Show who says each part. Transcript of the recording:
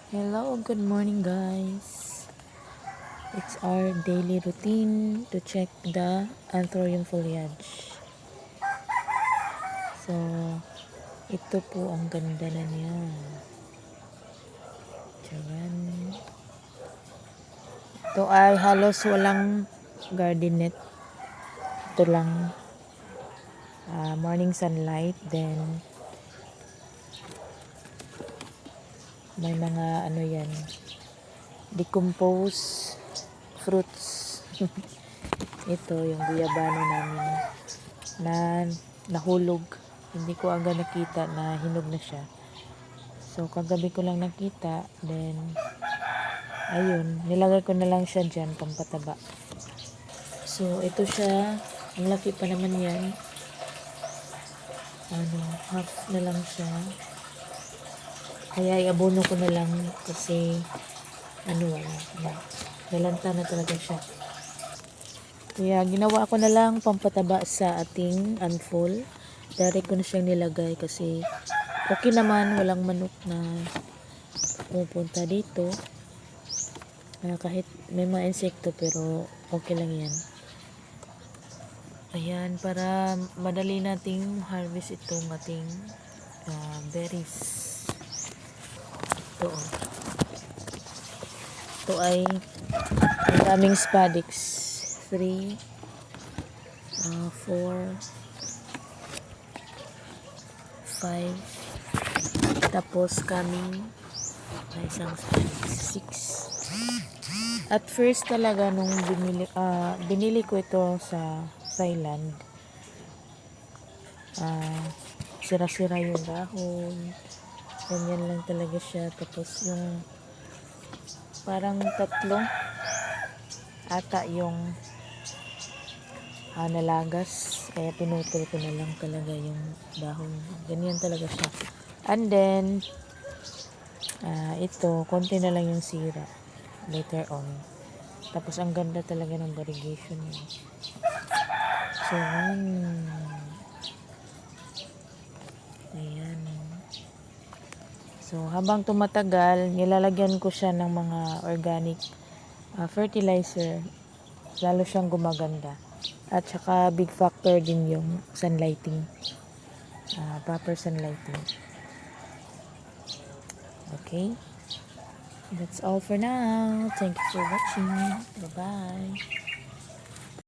Speaker 1: Hello, good morning guys. It's our daily routine to check the anthurium foliage. So, ito po ang ganda na niya. Tiyan. Ito ay halos walang garden net. Ito lang morning sunlight. Then, may mga ano yan, decompose fruits. Ito yung guyabano namin na nahulog. Hindi ko agad nakita na hinog na siya. So, kagabi ko lang nakita. Then, ayun. Nilagay ko na lang siya dyan, pampataba. So, ito siya. Ang laki pa naman yan. Half na lang siya. Kaya, iabono ko na lang kasi, nalanta na talaga siya. Kaya, ginawa ko na lang pampataba sa ating unfold. Direct ko na siyang nilagay kasi okay naman, walang manok na pupunta dito. Kahit may mga insekto pero okay lang yan. Ayan, para madali nating harvest itong ating berries. Ito oh. Ito ay ang daming spadix. 3, 4, 5, tapos coming may isang 6. At first talaga nung binili ko ito sa Thailand, sira-sira yung dahon, ganyan lang talaga siya. Tapos yung parang 3 ata yung nalagas, kaya pinutol ko na lang talaga yung dahon. Ganyan talaga siya. And then ito, konti na lang yung sira later on. Tapos ang ganda talaga ng variegation niya. So, ayan. So, habang tumatagal, nilalagyan ko siya ng mga organic fertilizer. Lalo siyang gumaganda. At saka big factor din yung sunlighting. Proper sunlighting. Okay. That's all for now. Thank you for watching. Bye-bye.